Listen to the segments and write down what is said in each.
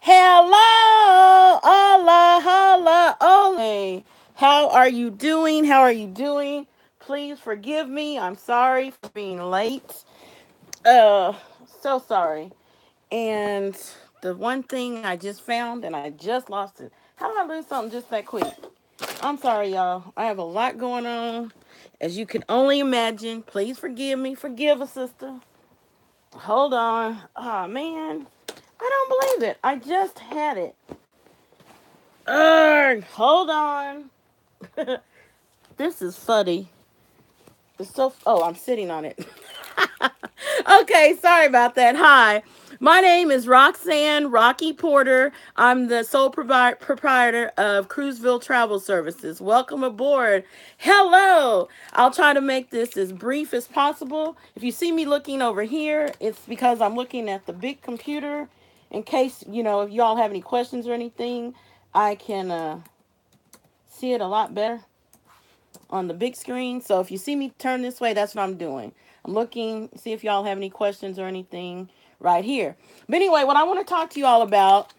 Hello, hola, hola, ole. How are you doing? How are you doing? Please forgive me. I'm sorry for being late. Uh, so sorry. And the one thing I just found and I just lost it. How did I lose something just that quick? I'm sorry, y'all. I have a lot going on. As you can only imagine. Please forgive me. Forgive a sister. Hold on. Oh, man. I don't believe it. I just had it. Hold on. This is funny. It's so. Oh, I'm sitting on it. Okay, sorry about that. Hi, my name is Roxanne Rocky Porter. I'm the sole proprietor of Cruiseville Travel Services. Welcome aboard. Hello. I'll try to make this as brief as possible. If you see me looking over here, it's because I'm looking at the big computer. In case, if y'all have any questions or anything, I can see it a lot better on the big screen. So if you see me turn this way, that's what I'm doing. I'm looking, see if y'all have any questions or anything right here. But anyway, what I want to talk to you all about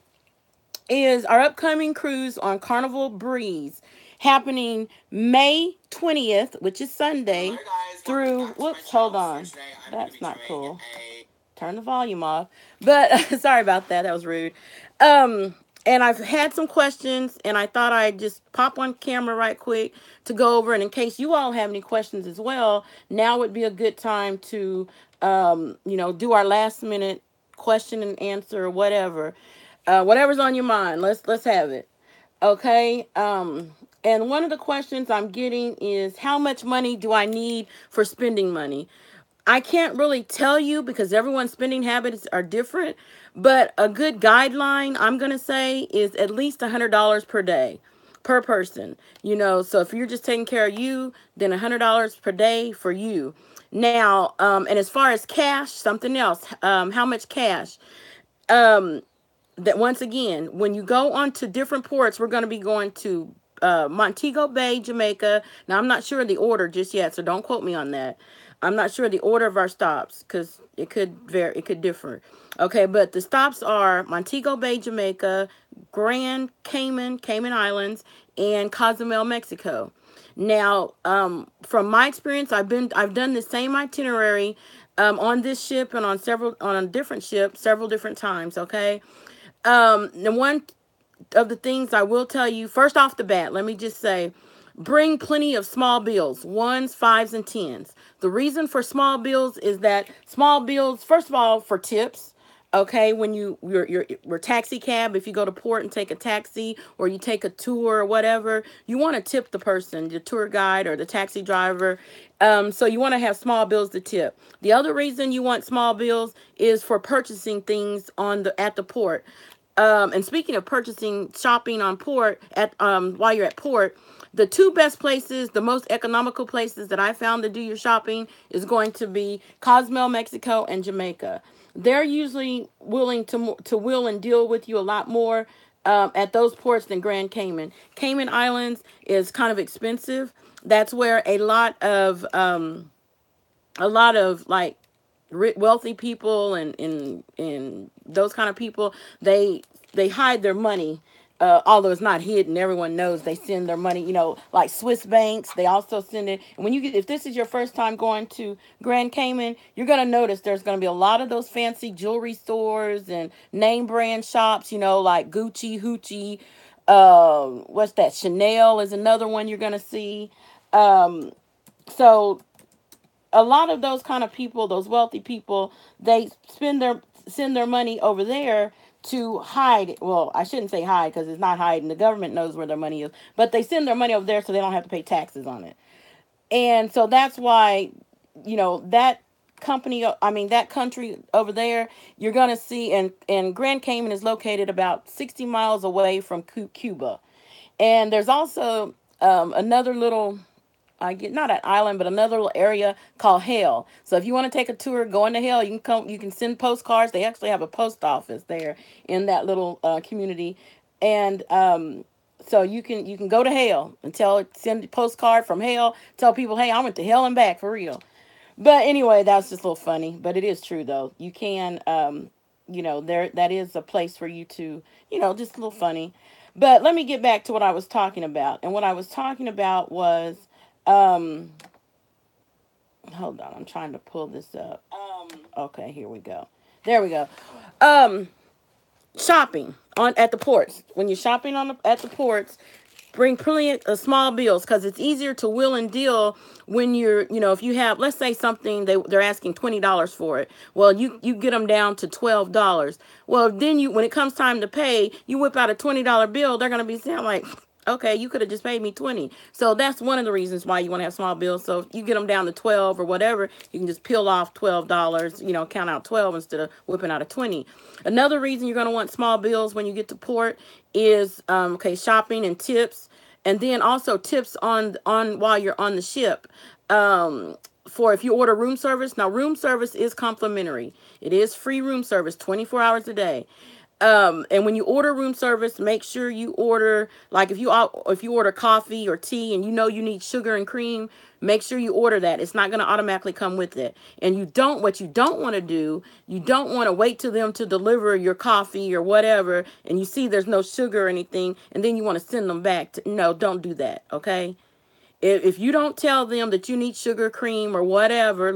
is our upcoming cruise on Carnival Breeze happening May 20th, which is Sunday, through, whoops, hold on. That's not cool. Turn the volume off. But sorry about that. That was rude. Um, and I've had some questions, and I thought I'd just pop on camera right quick to go over. And in case you all have any questions as well, now would be a good time to, do our last minute question and answer or whatever. Whatever's on your mind, let's have it. Okay. And one of the questions I'm getting is, how much money do I need for spending money? I can't really tell you because everyone's spending habits are different, but a good guideline I'm going to say is at least $100 per day per person. So if you're just taking care of you, then $100 per day for you. Now, and as far as cash, something else, how much cash? Um, that once again, when you go on to different ports, we're going to be going to Montego Bay, Jamaica. Now, I'm not sure of the order just yet, so don't quote me on that. I'm not sure the order of our stops because it could vary, it could differ. Okay, but the stops are Montego Bay, Jamaica, Grand Cayman, Cayman Islands, and Cozumel, Mexico. Now, from my experience, I've done the same itinerary on this ship and on a different ship several different times. Okay, the one of the things I will tell you first off the bat, let me just say, bring plenty of small bills, ones, fives, and tens. The reason for small bills is that small bills, first of all, for tips. Okay, when your taxi cab, if you go to port and take a taxi or you take a tour or whatever, you want to tip the person, the tour guide or the taxi driver. So you want to have small bills to tip. The other reason you want small bills is for purchasing things at the port. And speaking of purchasing, shopping on port while you're at port, the two best places, the most economical places that I found to do your shopping is going to be Cozumel, Mexico, and Jamaica. They're usually willing to will and deal with you a lot more at those ports than Grand Cayman. Cayman Islands is kind of expensive. That's where a lot of like wealthy people and those kind of people, they hide their money, although it's not hidden. Everyone knows they send their money, like Swiss banks. They also send it. And if this is your first time going to Grand Cayman, you're going to notice there's going to be a lot of those fancy jewelry stores and name brand shops, like Gucci, Hoochie, what's that, Chanel is another one you're going to see. So a lot of those kind of people, those wealthy people, they send their money over there to hide. Well, I shouldn't say hide because it's not hiding. The government knows where their money is, but they send their money over there so they don't have to pay taxes on it. And so that's why, that that country over there, you're gonna see, and Grand Cayman is located about 60 miles away from Cuba, and there's also another little, I get not an island, but another little area called Hell. So if you want to take a tour going to Hell, you can come. You can send postcards. They actually have a post office there in that little community, and so you can go to Hell and send a postcard from Hell. Tell people, hey, I went to Hell and back for real. But anyway, that's just a little funny, but it is true though. You can. there that is a place for you to, just a little funny. But let me get back to what I was talking about. And what I was talking about was, um, hold on, I'm trying to pull this up. Okay, here we go. There we go. Um, Shopping on at the ports. When you're shopping at the ports, bring plenty of small bills, because it's easier to wheel and deal when you're, if you have, let's say something, they're asking $20 for it. Well, you get them down to $12. Well, then when it comes time to pay, you whip out a $20 bill. They're going to be saying like, okay, you could have just paid me 20. So that's one of the reasons why you want to have small bills. So if you get them down to 12 or whatever, you can just peel off $12, count out 12 instead of whipping out a 20. Another reason you're going to want small bills when you get to port is, okay, shopping and tips. And then also tips on while you're on the ship. For if you order room service. Now, room service is complimentary. It is free room service 24 hours a day. And when you order room service, make sure you order, like if you order coffee or tea and you need sugar and cream, make sure you order that. It's not going to automatically come with it. And what you don't want to do, you don't want to wait till them to deliver your coffee or whatever, and you see there's no sugar or anything, and then you want to send them back. No, don't do that, okay? If you don't tell them that you need sugar, cream, or whatever,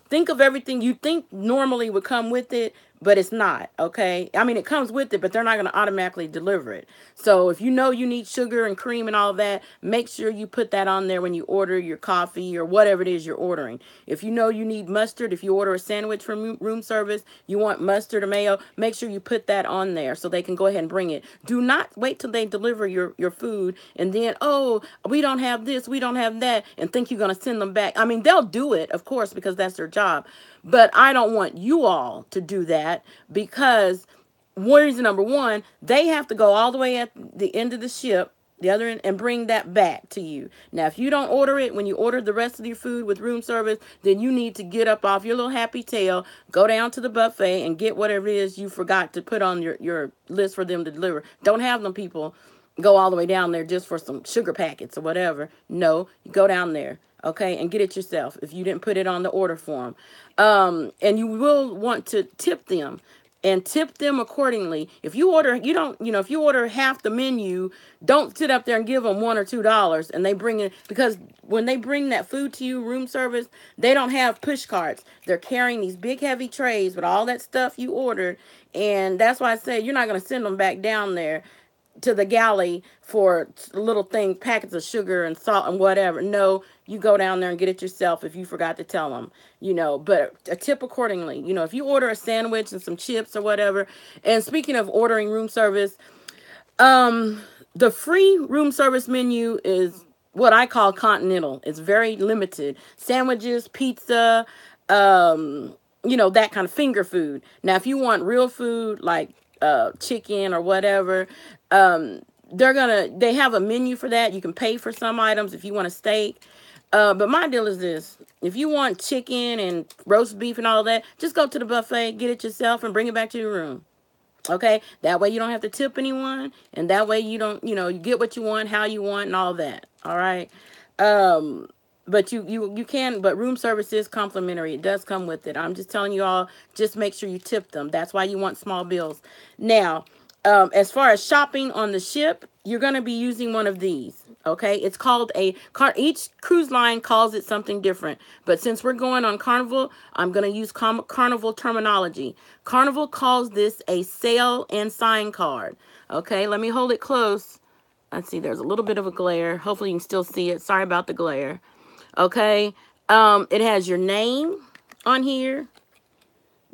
think of everything you think normally would come with it, but it's not, okay? I mean, it comes with it, but they're not going to automatically deliver it. So if you know you need sugar and cream and all that, make sure you put that on there when you order your coffee or whatever it is you're ordering. If you know you need mustard, if you order a sandwich from room service, you want mustard or mayo, make sure you put that on there so they can go ahead and bring it. Do not wait till they deliver your food and then, oh, we don't have this, we don't have that, and think you're going to send them back. I mean, they'll do it, of course, because that's their job. But I don't want you all to do that, because reason number one, they have to go all the way at the end of the ship, the other end, and bring that back to you. Now, if you don't order it, when you order the rest of your food with room service, then you need to get up off your little happy tail, go down to the buffet and get whatever it is you forgot to put on your list for them to deliver. Don't have them people go all the way down there just for some sugar packets or whatever. No, you go down there, okay, and get it yourself if you didn't put it on the order form. And you will want to tip them, and tip them accordingly. If you order, if you order half the menu, don't sit up there and give them $1 or $2 and they bring it, because when they bring that food to you, room service, they don't have push carts. They're carrying these big heavy trays with all that stuff you ordered. And that's why I say you're not going to send them back down there to the galley for little things, packets of sugar and salt and whatever. No, you go down there and get it yourself if you forgot to tell them, but a tip accordingly. If you order a sandwich and some chips or whatever. And speaking of ordering room service, the free room service menu is what I call continental. It's very limited. Sandwiches, pizza, that kind of finger food. Now, if you want real food like chicken or whatever, they have a menu for that. You can pay for some items if you want a steak. But my deal is this: if you want chicken and roast beef and all that, just go to the buffet, get it yourself, and bring it back to your room. Okay? That way you don't have to tip anyone, and that way you don't, you get what you want, how you want, and all that. All right? But you can, but room service is complimentary. It does come with it. I'm just telling you all, just make sure you tip them. That's why you want small bills. Now, as far as shopping on the ship, you're going to be using one of these. Okay, it's called each cruise line calls it something different. But since we're going on Carnival, I'm going to use Carnival terminology. Carnival calls this a sail and sign card. Okay, let me hold it close. Let's see, there's a little bit of a glare. Hopefully you can still see it. Sorry about the glare. Okay, it has your name on here,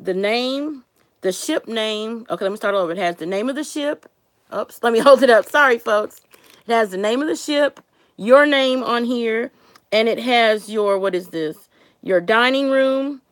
the name, the ship name. Okay, let me start over. It has the name of the ship. Oops, let me hold it up. Sorry, folks. It has the name of the ship, your name on here, and it has your, what is this? Your dining room.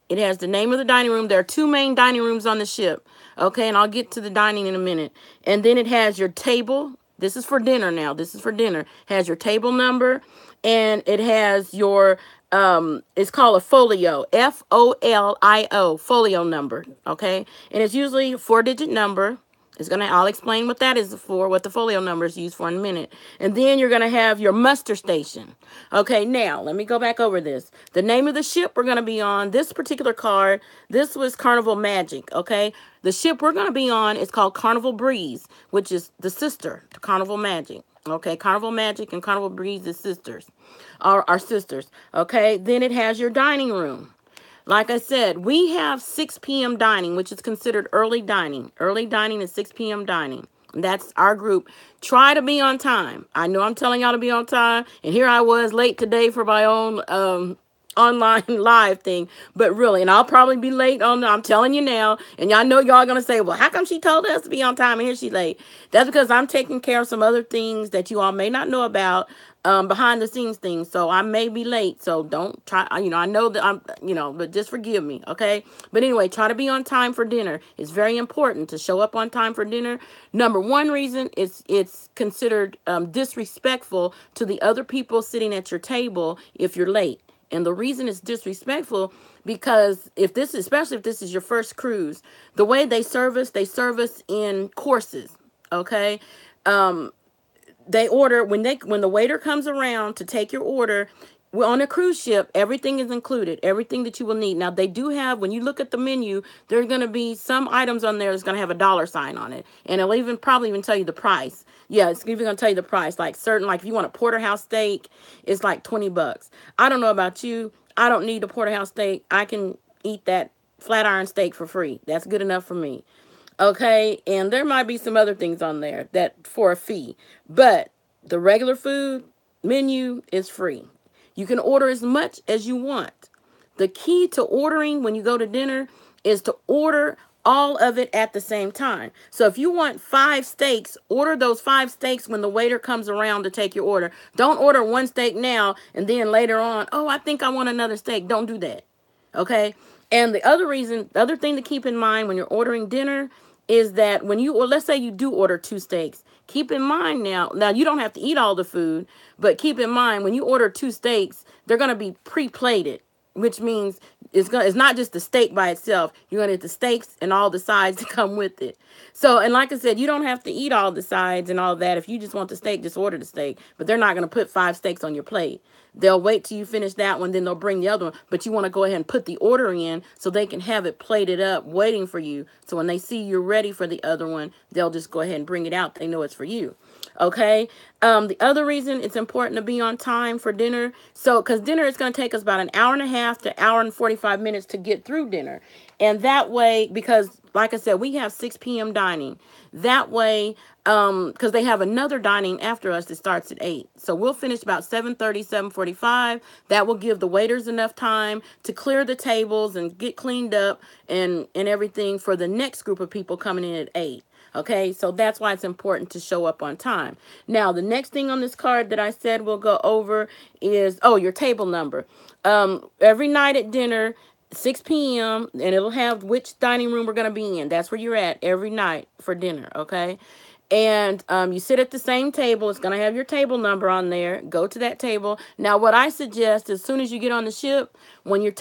It has the name of the dining room. There are 2 main dining rooms on the ship. Okay, and I'll get to the dining in a minute. And then it has your table. This is for dinner now. This is for dinner. It has your table number, and it has your, it's called a folio, Folio, folio number, okay? And it's usually a 4-digit number. I'll explain what that is for, what the folio number is used for in a minute. And then you're going to have your muster station. Okay, now let me go back over this. The name of the ship we're going to be on, this particular card, this was Carnival Magic, okay? The ship we're going to be on is called Carnival Breeze, which is the sister to Carnival Magic. Okay, Carnival Magic and Carnival Breeze is sisters, are sisters. Okay, then it has your dining room. Like I said, we have 6 p.m. dining, which is considered early dining. Early dining is 6 p.m. dining. That's our group. Try to be on time. I know I'm telling y'all to be on time, and here I was late today for my own online live thing, but really, and I'll probably be late on, I'm telling you now, and y'all know y'all gonna say, well, how come she told us to be on time and here she's late? That's because I'm taking care of some other things that you all may not know about, behind the scenes things, so I may be late, so don't try, I know that I'm, but just forgive me, okay? But anyway, try to be on time for dinner. It's very important to show up on time for dinner. Number one reason is it's considered disrespectful to the other people sitting at your table if you're late. And the reason it's disrespectful, because especially if this is your first cruise, the way they serve us in courses, okay? They order, when the waiter comes around to take your order, we're on a cruise ship, everything is included, everything that you will need. Now, they do have, when you look at the menu, there's going to be some items on there that's going to have a dollar sign on it. And it'll probably even tell you the price. Yeah, it's even going to tell you the price. Like if you want a porterhouse steak, it's like $20. I don't know about you. I don't need a porterhouse steak. I can eat that flat iron steak for free. That's good enough for me. Okay, and there might be some other things on there that for a fee. But the regular food menu is free. You can order as much as you want. The key to ordering when you go to dinner is to order all of it at the same time. So if you want 5 steaks, order those 5 steaks when the waiter comes around to take your order. Don't order 1 steak now and then later on, oh, I think I want another steak. Don't do that. Okay? And the other thing to keep in mind when you're ordering dinner is that let's say you do order 2 steaks, keep in mind now you don't have to eat all the food, but keep in mind when you order 2 steaks, they're going to be pre-plated, which means it's not just the steak by itself. You're going to get the steaks and all the sides to come with it. So, and like I said, you don't have to eat all the sides and all that. If you just want the steak, just order the steak, but they're not going to put 5 steaks on your plate. They'll wait till you finish that one, then they'll bring the other one. But you want to go ahead and put the order in so they can have it plated up, waiting for you. So when they see you're ready for the other one, they'll just go ahead and bring it out. They know it's for you. Okay. The other reason it's important to be on time for dinner. So, because dinner is going to take us about an hour and a half to hour and 45 minutes to get through dinner. And that way, because like I said, we have 6 p.m. dining. That way, because they have another dining after us that starts at 8. So we'll finish about 7:30, 7:45. That will give the waiters enough time to clear the tables and get cleaned up and everything for the next group of people coming in at 8. Okay, so that's why it's important to show up on time. Now, the next thing on this card that I said we'll go over is, your table number. Every night at dinner, 6 p.m., and it'll have which dining room we're going to be in. That's where you're at every night for dinner, okay? And you sit at the same table. It's going to have your table number on there. Go to that table. Now, what I suggest, as soon as you get on the ship, when you're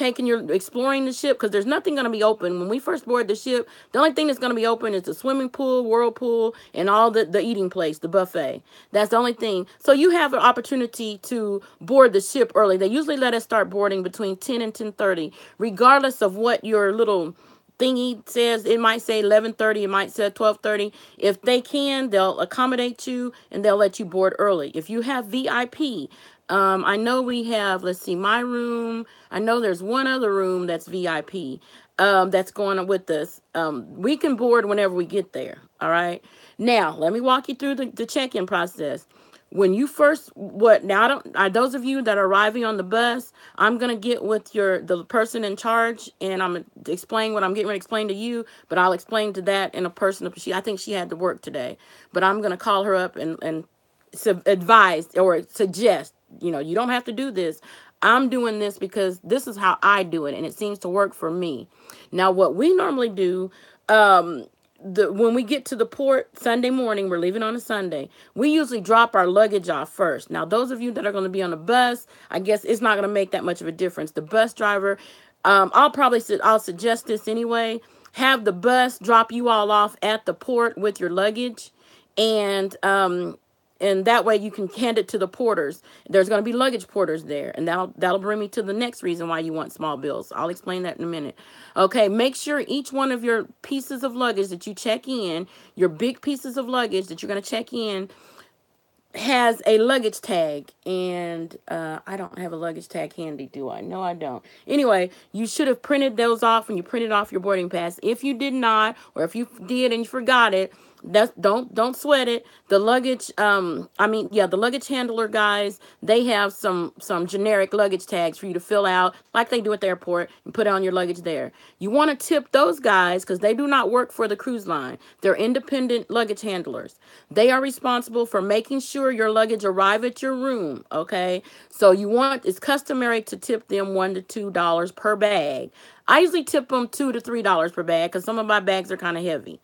exploring the ship, because there's nothing going to be open. When we first board the ship, the only thing that's going to be open is the swimming pool, whirlpool, and all the eating place, the buffet. That's the only thing. So you have an opportunity to board the ship early. They usually let us start boarding between 10 and 10:30, regardless of what your little thingy says. It might say 11:30, it might say 12:30. If they can, they'll accommodate you and they'll let you board early. If you have VIP, I know we have, let's see, my room. I know there's one other room that's VIP, that's going on with us. We can board whenever we get there. All right. Now, let me walk you through the check-in process. When you those of you that are arriving on the bus, I'm going to get with the person in charge, and I'm going to explain what I'm getting ready to explain to you, but I'll explain to that in a personal. I think she had to work today, but I'm going to call her up and advise or suggest, you don't have to do this. I'm doing this because this is how I do it, and it seems to work for me. Now, what we normally do, when we get to the port Sunday morning, we're leaving on a Sunday, we usually drop our luggage off first. Now, those of you that are going to be on the bus, I guess it's not going to make that much of a difference. The bus driver, I'll suggest this anyway. have the bus drop you all off at the port with your luggage, and that way you can hand it to the porters. There's going to be luggage porters there, and that'll bring me to the next reason why you want small bills. I'll explain that in a minute. Okay, make sure each one of your pieces of luggage that you check in, your big pieces of luggage that you're going to check in, has a luggage tag. And I don't have a luggage tag handy, do I? No, I don't. Anyway, you should have printed those off when you printed off your boarding pass. If you did not, or if you did and you forgot it, don't sweat it. The luggage the luggage handler guys, they have some generic luggage tags for you to fill out like they do at the airport and put on your luggage there. You want to tip those guys because they do not work for the cruise line. They're independent luggage handlers. They are responsible for making sure your luggage arrive at your room. Okay, so it's customary to tip them $1 to $2 per bag. I usually tip them $2 to $3 per bag because some of my bags are kind of heavy.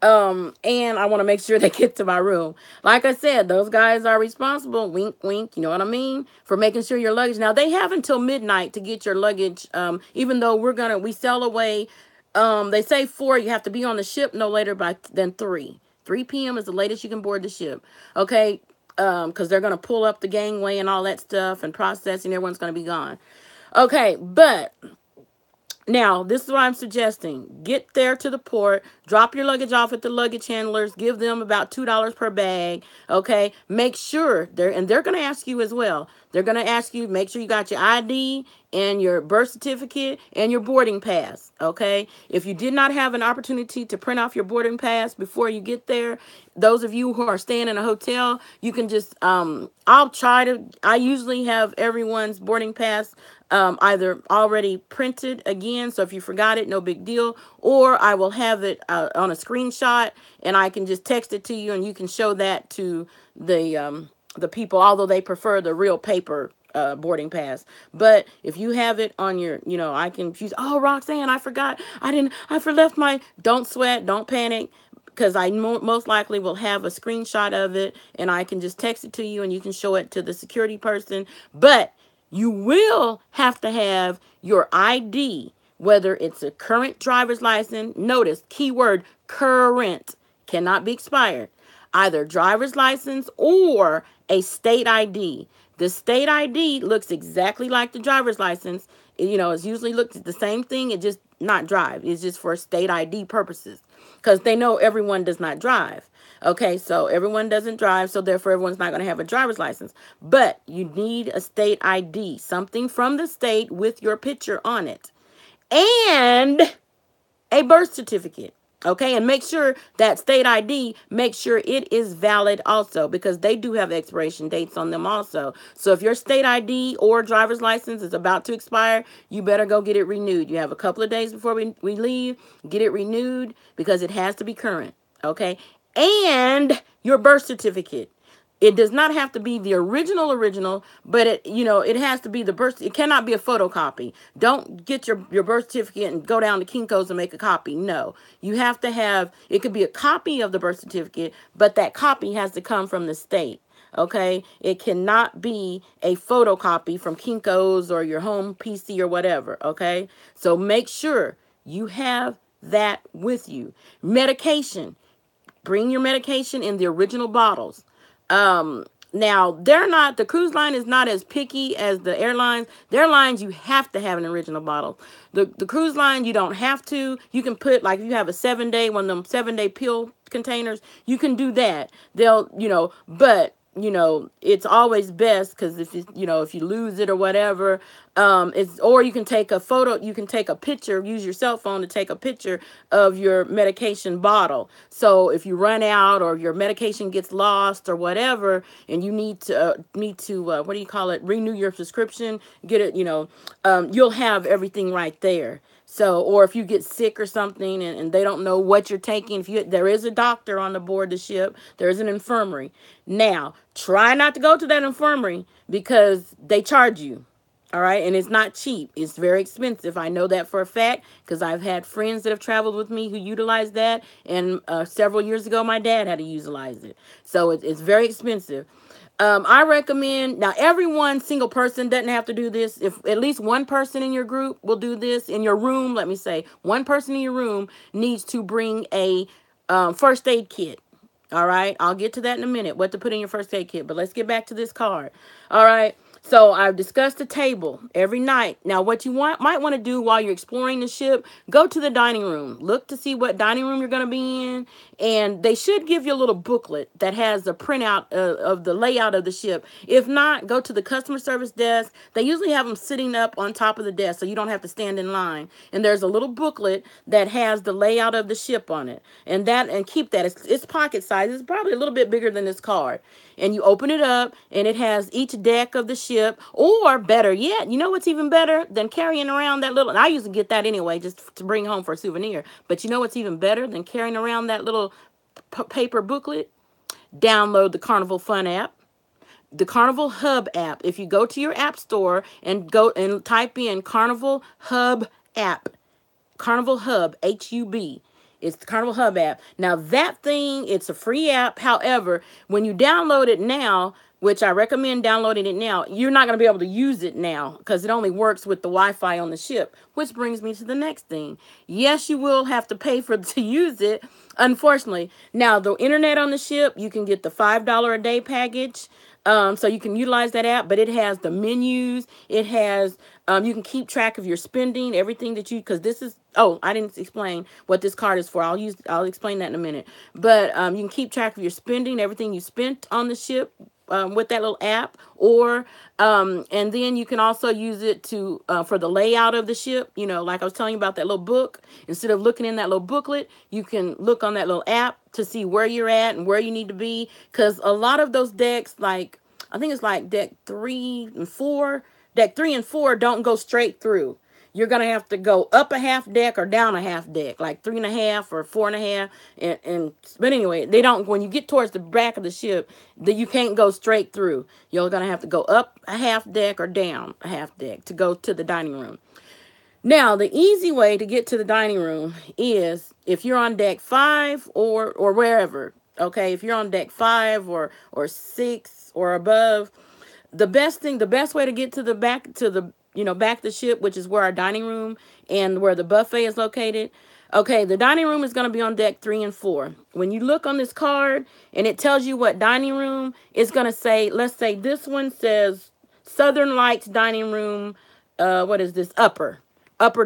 And I want to make sure they get to my room. Like I said, those guys are responsible, wink, wink, you know what I mean, for making sure your luggage. Now, they have until midnight to get your luggage, even though we sell away, they say 4, you have to be on the ship no later than 3. 3 p.m. is the latest you can board the ship, okay, because they're going to pull up the gangway and all that stuff and processing, everyone's going to be gone. Okay, but now, this is what I'm suggesting. Get there to the port, drop your luggage off at the luggage handlers, give them about $2 per bag, okay? Make sure, they're going to ask you as well. They're going to ask you, make sure you got your ID and your birth certificate and your boarding pass, okay? If you did not have an opportunity to print off your boarding pass before you get there, those of you who are staying in a hotel, you can just, I usually have everyone's boarding pass either already printed again, so if you forgot it, no big deal, or I will have it on a screenshot, and I can just text it to you, and you can show that to the people, although they prefer the real paper boarding pass. But if you have it on your, I can use, oh, Roxanne, I forgot, left my, don't sweat, don't panic, because I most likely will have a screenshot of it, and I can just text it to you, and you can show it to the security person. But you will have to have your ID, whether it's a current driver's license. Notice, keyword current, cannot be expired. Either driver's license or a state ID. The state ID looks exactly like the driver's license. It's usually looks the same thing. It just not drive. It's just for state ID purposes because they know everyone does not drive. Okay, so everyone doesn't drive, so therefore everyone's not going to have a driver's license. But you need a state ID, something from the state with your picture on it, and a birth certificate. Okay, and make sure that state ID, make sure it is valid also, because they do have expiration dates on them also. So if your state ID or driver's license is about to expire, you better go get it renewed. You have a couple of days before we leave, get it renewed, because it has to be current. Okay, and your birth certificate. It does not have to be the original, but it has to be the birth. It cannot be a photocopy. Don't get your birth certificate and go down to Kinko's and make a copy. No, you have to have, it could be a copy of the birth certificate, but that copy has to come from the state. Okay, it cannot be a photocopy from Kinko's or your home PC or whatever. Okay, so make sure you have that with you. Medication. Bring your medication in the original bottles. Now, the cruise line is not as picky as the airlines. The airlines, you have to have an original bottle. The cruise line, you don't have to. You can put, like, if you have a 7-day, one of them 7-day pill containers, you can do that. But it's always best, because if you lose it or whatever, or you can take a photo, you can take a picture, use your cell phone to take a picture of your medication bottle. So if you run out or your medication gets lost or whatever, and you need to what do you call it, renew your prescription, get it, you'll have everything right there. So, or if you get sick or something and they don't know what you're taking, there is a doctor on the board the ship, there is an infirmary. Now, try not to go to that infirmary because they charge you. All right. And it's not cheap. It's very expensive. I know that for a fact because I've had friends that have traveled with me who utilize that. And several years ago, my dad had to utilize it. So it's very expensive. I recommend now everyone single person doesn't have to do this. If at least one person in your group will do this in your room, let me say one person in your room needs to bring a first aid kit. All right, I'll get to that in a minute, what to put in your first aid kit, but let's get back to this card. All right, so I've discussed the table every night. Now, what you might want to do while you're exploring the ship, go to the dining room. Look to see what dining room you're going to be in, and they should give you a little booklet that has a printout of the layout of the ship. If not, go to the customer service desk. They usually have them sitting up on top of the desk, so you don't have to stand in line. And there's a little booklet that has the layout of the ship on it, and keep that. It's pocket size. It's probably a little bit bigger than this card. And you open it up, and it has each deck of the ship. Or better yet, you know what's even better than carrying around that little, and I used to get that anyway, just to bring home for a souvenir. But you know what's even better than carrying around that little paper booklet? Download the Carnival Fun app, the Carnival Hub app. If you go to your app store and go and type in Carnival Hub app, Carnival Hub, HUB. It's the Carnival Hub app. Now that thing, it's a free app. However, when you download it now, which I recommend downloading it now, you're not going to be able to use it now because it only works with the Wi-Fi on the ship, which brings me to the next thing. Yes, you will have to pay to use it, unfortunately. Now, the internet on the ship, you can get the $5 a day package. So you can utilize that app, but it has the menus. It has, you can keep track of your spending, everything that because this is, oh, I didn't explain what this card is for. I'll explain that in a minute. But you can keep track of your spending, everything you spent on the ship with that little app, or, and then you can also use it to, for the layout of the ship. You know, like I was telling you about that little book, instead of looking in that little booklet, you can look on that little app to see where you're at and where you need to be. Cause a lot of those decks, like, I think it's like deck 3 and 4, deck 3 and 4 don't go straight through. You're going to have to go up a half deck or down a half deck, like 3.5 or 4.5. But anyway, they don't, when you get towards the back of the ship, you can't go straight through. You're going to have to go up a half deck or down a half deck to go to the dining room. Now, the easy way to get to the dining room is if you're on deck 5 or wherever, okay, if you're on deck 5 or 6 or above, the best way to get to the back, back of the ship, which is where our dining room and where the buffet is located. Okay, the dining room is going to be on deck 3 and 4. When you look on this card and it tells you what dining room, it's going to say, let's say this one says Southern Lights Dining Room, what is this, upper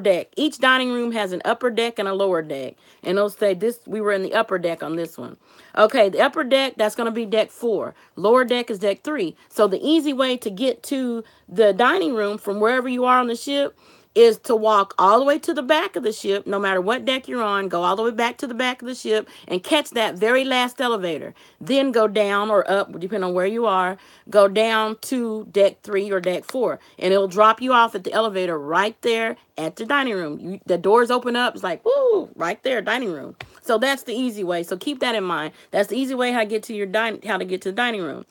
deck. Each dining room has an upper deck and a lower deck. And it'll say we were in the upper deck on this one. Okay, the upper deck, that's going to be deck 4. Lower deck is deck 3. So the easy way to get to the dining room from wherever you are on the ship is to walk all the way to the back of the ship, no matter what deck you're on, go all the way back to the back of the ship and catch that very last elevator. Then go down or up, depending on where you are, go down to deck 3 or deck 4, and it'll drop you off at the elevator right there at the dining room. The doors open up, it's like, woo, right there, dining room. So that's the easy way. So keep that in mind. That's the easy way how to get to the dining room.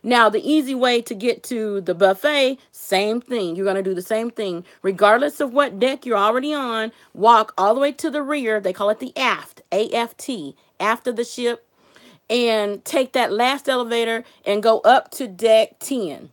Now, the easy way to get to the buffet, same thing. You're going to do the same thing. Regardless of what deck you're already on, walk all the way to the rear. They call it the aft, A-F-T, aft of the ship, and take that last elevator and go up to deck 10.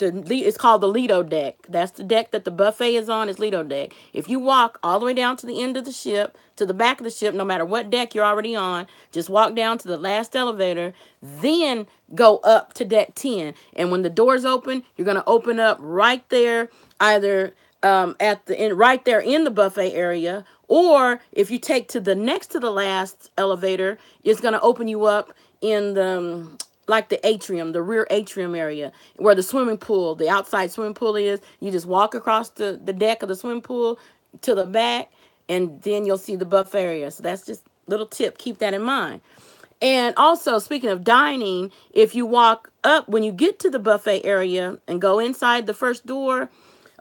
It's called the Lido deck. That's the deck that the buffet is on, is Lido deck. If you walk all the way down to the end of the ship, to the back of the ship, no matter what deck you're already on, just walk down to the last elevator, then go up to deck 10. And when the doors open, you're going to open up right there, either at the end, right there in the buffet area, or if you take to the next to the last elevator, it's going to open you up in the like the atrium, the rear atrium area where the swimming pool, the outside swimming pool is. You just walk across the deck of the swimming pool to the back, and then you'll see the buffet area. So that's just a little tip. Keep that in mind. And also, speaking of dining, if you walk up, when you get to the buffet area and go inside the first door,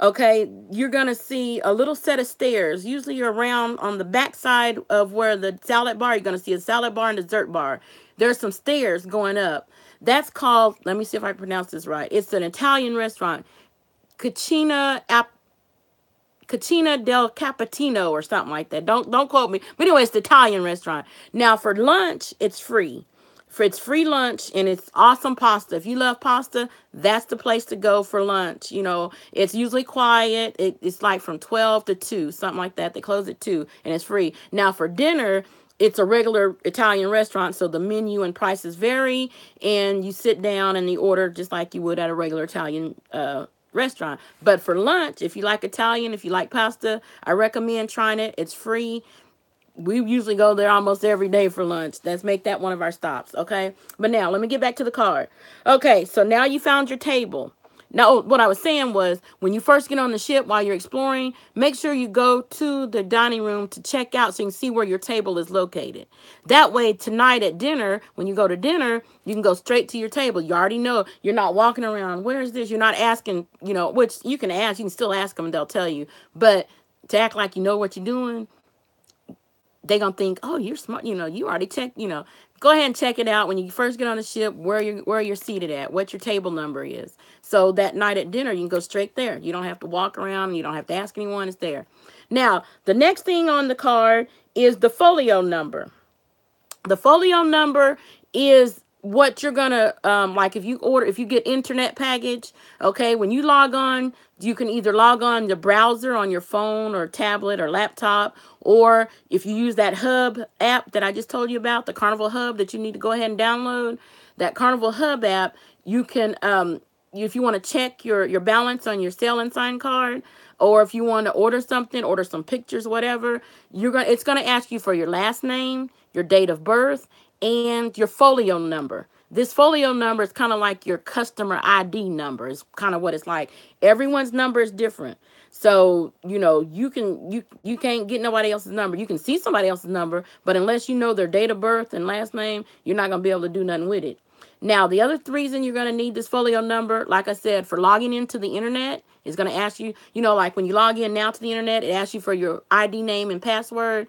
okay, you're going to see a little set of stairs. Usually you're around on the back side of where the salad bar, you're going to see a salad bar and dessert bar. There's some stairs going up. That's called, let me see if I pronounce this right. It's an Italian restaurant, Cucina del Cappuccino or something like that. Don't quote me. But anyway, it's the Italian restaurant. Now for lunch, it's free. For it's free lunch and it's awesome pasta. If you love pasta, that's the place to go for lunch. You know, it's usually quiet. It's like from 12 to 2, something like that. They close at 2 and it's free. Now for dinner, it's a regular Italian restaurant, so the menu and prices vary, and you sit down and you order just like you would at a regular Italian restaurant. But for lunch, if you like Italian, if you like pasta, I recommend trying it. It's free. We usually go there almost every day for lunch. Let's make that one of our stops, okay? But now, let me get back to the card. Okay, so now you found your table. Now, what I was saying was, when you first get on the ship while you're exploring, make sure you go to the dining room to check out so you can see where your table is located. That way, tonight at dinner, when you go to dinner, you can go straight to your table. You already know. You're not walking around, where is this? You're not asking, which you can ask. You can still ask them and they'll tell you. But to act like you know what you're doing, they gonna think, oh, you're smart. You already checked. Go ahead and check it out when you first get on the ship. Where you're seated at, what your table number is. So that night at dinner, you can go straight there. You don't have to walk around. You don't have to ask anyone. It's there. Now, the next thing on the card is the folio number. The folio number is what you're gonna like if you get internet package. Okay, when you log on, you can either log on the browser on your phone or tablet or laptop, or if you use that hub app that I just told you about, the Carnival hub that you need to go ahead and download, that Carnival hub app, you can if you want to check your balance on your Sail and Sign card, or if you want to order something, order some pictures, whatever, it's gonna ask you for your last name, your date of birth, and your folio number. This folio number is kind of like your customer ID number. It's kind of what it's like. Everyone's number is different. So, you can't get nobody else's number. You can see somebody else's number, but unless you know their date of birth and last name, you're not going to be able to do nothing with it. Now, the other reason you're going to need this folio number, like I said, for logging into the internet, is going to ask you, like when you log in now to the internet, it asks you for your ID name and password.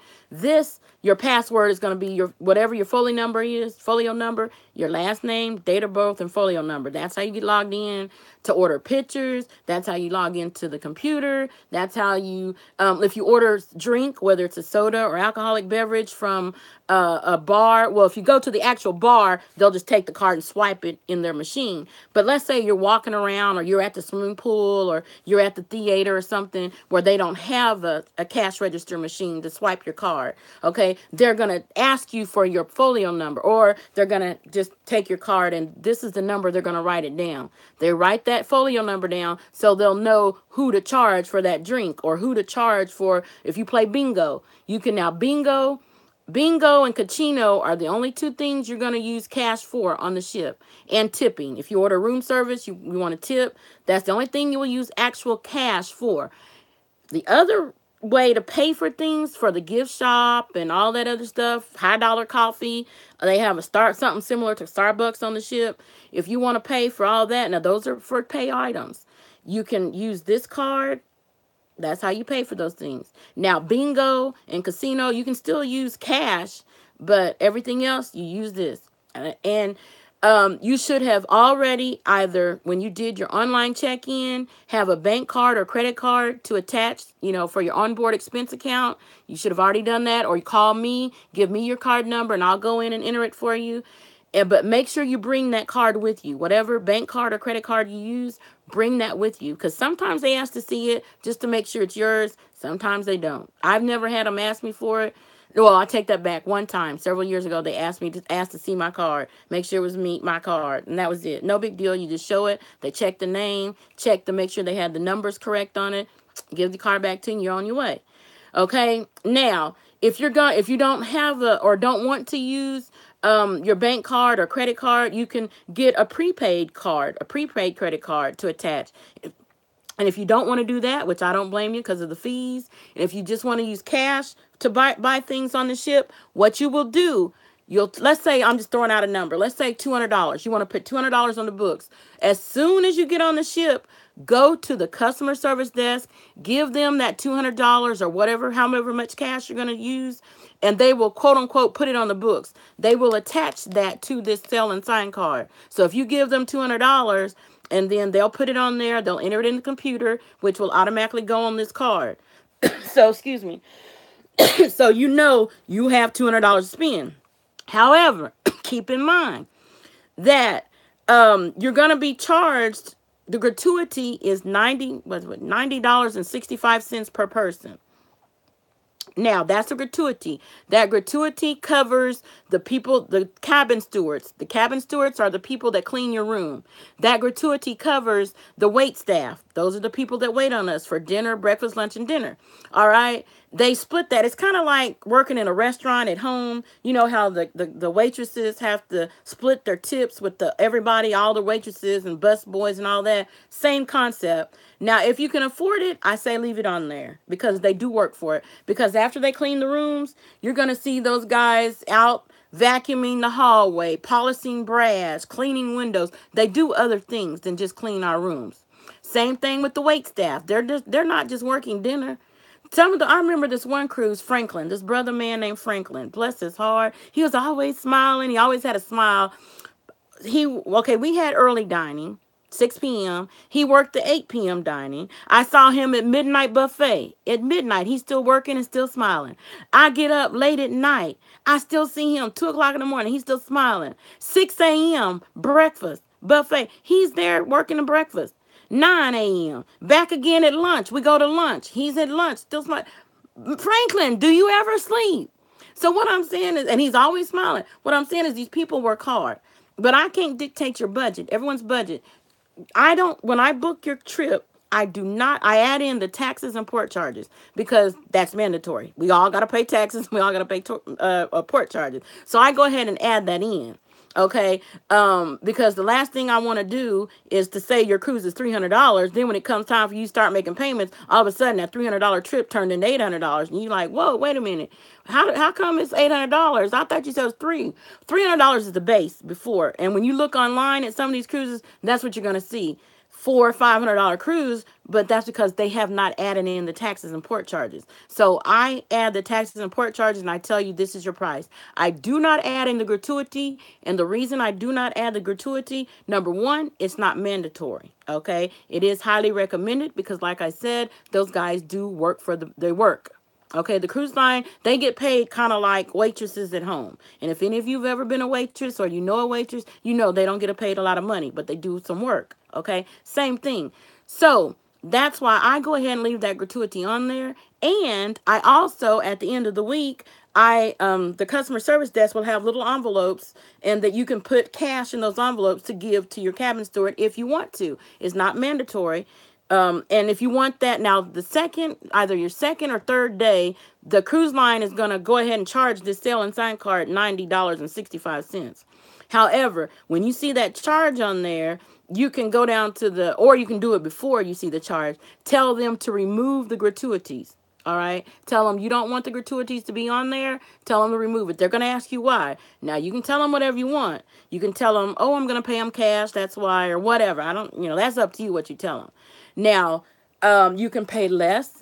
Your password is going to be whatever your folio number, your last name, date of birth, and folio number. That's how you get logged in to order pictures. That's how you log into the computer. That's how you, if you order drink, whether it's a soda or alcoholic beverage from a bar. Well, if you go to the actual bar, they'll just take the card and swipe it in their machine. But let's say you're walking around, or you're at the swimming pool, or you're at the theater or something where they don't have a cash register machine to swipe your card. Okay, they're going to ask you for your folio number, or they're going to just take your card and this is the number, they're going to write it down. They write that folio number down so they'll know who to charge for that drink, or who to charge for if you play bingo. You can now bingo and casino are the only two things you're going to use cash for on the ship. And tipping. If you order room service, you want to tip. That's the only thing you will use actual cash for. The other way to pay for things, for the gift shop and all that other stuff, high dollar coffee, they have something similar to Starbucks on the ship. If you want to pay for all that, now those are for pay items. You can use this card. That's how you pay for those things. Now, bingo and casino, you can still use cash, but everything else, you use this. And you should have already, either when you did your online check-in, have a bank card or credit card to attach, for your onboard expense account. You should have already done that, or you call me, give me your card number, and I'll go in and enter it for you. But make sure you bring that card with you. Whatever bank card or credit card you use, bring that with you. Because sometimes they ask to see it just to make sure it's yours. Sometimes they don't. I've never had them ask me for it. Well, I take that back. One time, several years ago, they asked to see my card. Make sure it was my card. And that was it. No big deal. You just show it. They check the name. Check to make sure they had the numbers correct on it. Give the card back to you and you're on your way. Okay? Now, if you don't have or don't want to use your bank card or credit card, you can get a prepaid credit card to attach. And if you don't want to do that, which I don't blame you because of the fees, and if you just want to use cash to buy things on the ship, what you will do, let's say, I'm just throwing out a number. Let's say $200. You want to put $200 on the books. As soon as you get on the ship, go to the customer service desk, give them that $200 or whatever, however much cash you're going to use, and they will, quote unquote, put it on the books. They will attach that to this Sail and Sign card. So if you give them $200, and then they'll put it on there, they'll enter it in the computer, which will automatically go on this card. So, excuse me. So you have $200 to spend. However, keep in mind that you're going to be charged. The gratuity is $90.65 per person. Now, that's a gratuity. That gratuity covers the people, the cabin stewards. The cabin stewards are the people that clean your room. That gratuity covers the wait staff. Those are the people that wait on us for dinner, breakfast, lunch, and dinner. All right. They split that. It's kind of like working in a restaurant at home. You know how the waitresses have to split their tips with the everybody, all the waitresses and bus boys and all that. Same concept. Now, if you can afford it, I say leave it on there because they do work for it. Because after they clean the rooms, you're going to see those guys out vacuuming the hallway, polishing brass, cleaning windows. They do other things than just clean our rooms. Same thing with the wait staff. They're not just working dinner. I remember this one cruise, Franklin, this brother man named Franklin. Bless his heart. He was always smiling. He always had a smile. We had early dining, 6 p.m. He worked the 8 p.m. dining. I saw him at midnight buffet. At midnight, he's still working and still smiling. I get up late at night. I still see him 2 o'clock in the morning. He's still smiling. 6 a.m. breakfast buffet. He's there working the breakfast. 9 a.m. back again at lunch. We go to lunch. He's at lunch still smiling. Franklin, do you ever sleep? So what I'm saying is, and he's always smiling. What I'm saying is these people work hard. But I can't dictate your budget, everyone's budget. When I book your trip, I add in the taxes and port charges because that's mandatory. We all got to pay taxes. We all got to pay port charges. So I go ahead and add that in. Okay. Because the last thing I want to do is to say your cruise is $300. Then when it comes time for you to start making payments, all of a sudden that $300 trip turned into $800. And you're like, whoa, wait a minute. How come it's $800? I thought you said it was $300 is the base before. And when you look online at some of these cruises, that's what you're going to see. $400-$500 cruise, but that's because they have not added in the taxes and port charges. So I add the taxes and port charges and I tell you this is your price. I do not add in the gratuity, and the reason I do not add the gratuity, number one, it's not mandatory. Okay, it is highly recommended because, like I said, those guys do work they work. Okay, the cruise line, they get paid kind of like waitresses at home. And if any of you have ever been a waitress or you know a waitress, you know they don't get paid a lot of money, but they do some work. Okay, same thing. So that's why I go ahead and leave that gratuity on there. And I also, at the end of the week, the customer service desk will have little envelopes and that you can put cash in those envelopes to give to your cabin steward if you want to. It's not mandatory. And if you want that now, either your second or third day, the cruise line is going to go ahead and charge this sail and sign card $90.65. However, when you see that charge on there, you can go down or you can do it before you see the charge. Tell them to remove the gratuities. All right. Tell them you don't want the gratuities to be on there. Tell them to remove it. They're going to ask you why. Now, you can tell them whatever you want. You can tell them, oh, I'm going to pay them cash. That's why, or whatever. That's up to you what you tell them. Now, you can pay less.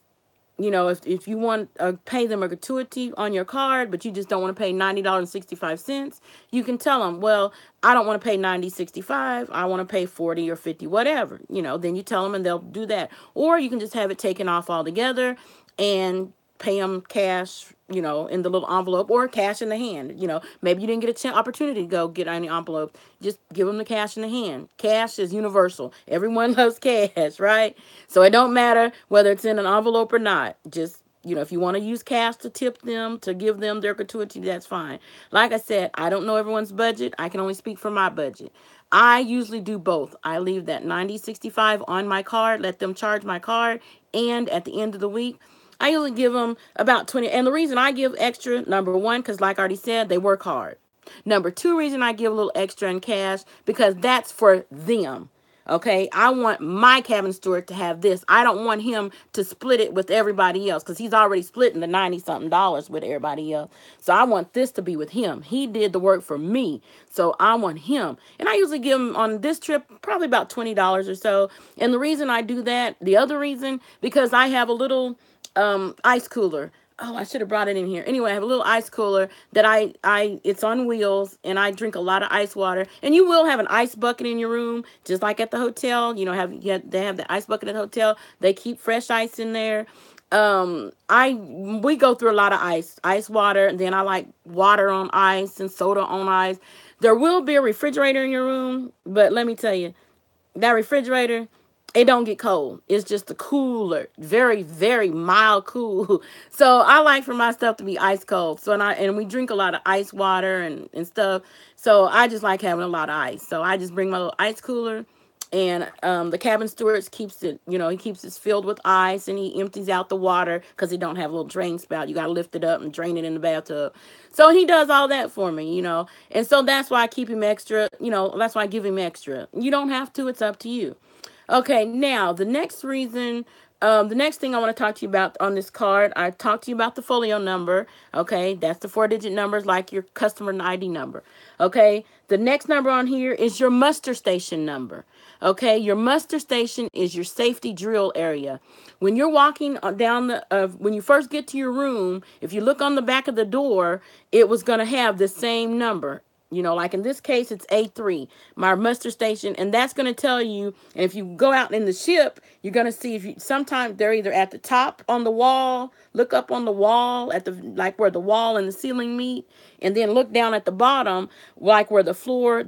If you want to pay them a gratuity on your card, but you just don't want to pay $90.65, you can tell them, well, I don't want to pay $90.65. I want to pay $40 or $50, whatever. Then you tell them and they'll do that. Or you can just have it taken off altogether and pay them cash, in the little envelope or cash in the hand. Maybe you didn't get opportunity to go get any envelope. Just give them the cash in the hand. Cash is universal. Everyone loves cash, right? So it don't matter whether it's in an envelope or not. Just, if you want to use cash to tip them, to give them their gratuity, that's fine. Like I said, I don't know everyone's budget. I can only speak for my budget. I usually do both. I leave that $90.65 on my card, let them charge my card, and at the end of the week, I usually give them about 20. And the reason I give extra, number one, because like I already said, they work hard. Number two reason I give a little extra in cash, because that's for them. Okay, I want my cabin steward to have this. I don't want him to split it with everybody else because he's already splitting the $90-something with everybody else. So I want this to be with him. He did the work for me. So I want him. And I usually give him on this trip probably about $20 or so. And the reason I do that, the other reason, because I have a little ice cooler. Oh, I should have brought it in here. Anyway, I have a little ice cooler that it's on wheels, and I drink a lot of ice water. And you will have an ice bucket in your room, just like at the hotel. They have the ice bucket at the hotel. They keep fresh ice in there. We go through a lot of ice water, and then I like water on ice and soda on ice. There will be a refrigerator in your room, but let me tell you, that refrigerator, it don't get cold. It's just a cooler, very, very mild cool. So I like for my stuff to be ice cold. So and we drink a lot of ice water and stuff. So I just like having a lot of ice. So I just bring my little ice cooler, and the cabin steward keeps it, he keeps it filled with ice, and he empties out the water because he don't have a little drain spout. You got to lift it up and drain it in the bathtub. So he does all that for me. And so that's why I keep him extra. That's why I give him extra. You don't have to. It's up to you. Okay, now the next reason, the next thing I want to talk to you about on this card, I talked to you about the folio number. Okay, that's the 4-digit numbers like your customer ID number. Okay, the next number on here is your muster station number. Okay, your muster station is your safety drill area. When you're walking down when you first get to your room, if you look on the back of the door, it was going to have the same number. Like in this case, it's A3, my muster station, and that's going to tell you. And if you go out in the ship, you're going to see sometimes they're either at the top on the wall, look up on the wall at like where the wall and the ceiling meet, and then look down at the bottom, like where the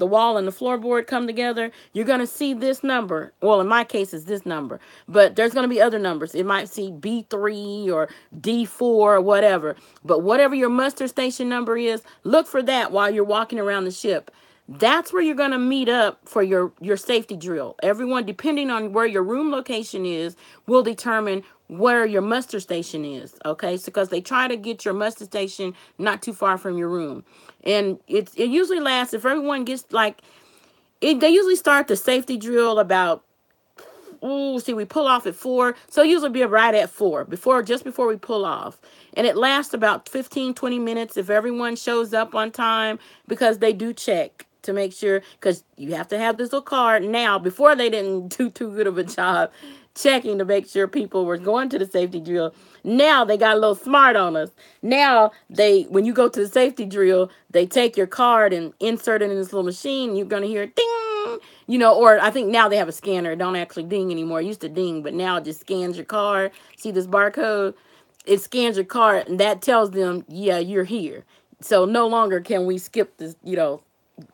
wall and the floorboard come together. You're going to see this number. Well, in my case, it's this number, but there's going to be other numbers. It might see B3 or D4 or whatever, but whatever your muster station number is, look for that while you're walking around the ship. That's where you're going to meet up for your safety drill. Everyone, depending on where your room location is, will determine where your muster station is. Okay, so because they try to get your muster station not too far from your room, and it usually lasts, if everyone gets they usually start the safety drill about, we pull off at 4. So usually be right at 4, just before we pull off. And it lasts about 15-20 minutes if everyone shows up on time, because they do check to make sure, because you have to have this little card now. Before, they didn't do too good of a job checking to make sure people were going to the safety drill. Now they got a little smart on us. Now when you go to the safety drill, they take your card and insert it in this little machine. You're going to hear ding. Or I think now they have a scanner. It don't actually ding anymore. It used to ding, but now it just scans your card. See this barcode? It scans your card, and that tells them, yeah, you're here. So no longer can we skip this,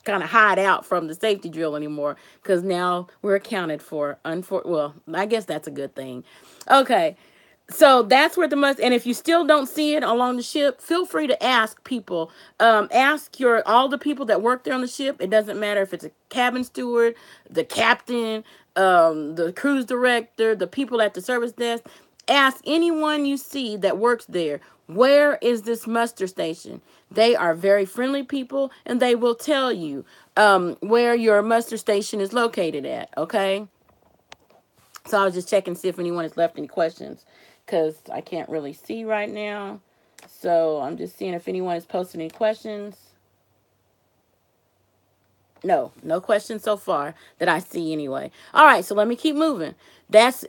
kind of hide out from the safety drill anymore, because now we're accounted for. Well, I guess that's a good thing. Okay. So that's where and if you still don't see it along the ship, feel free to ask people. Ask all the people that work there on the ship. It doesn't matter if it's a cabin steward, the captain, the cruise director, the people at the service desk. Ask anyone you see that works there, where is this muster station? They are very friendly people, and they will tell you where your muster station is located at, okay? So I was just checking to see if anyone has left any questions, because I can't really see right now. So I'm just seeing if anyone has posted any questions. No questions so far that I see anyway. All right, so let me keep moving. Just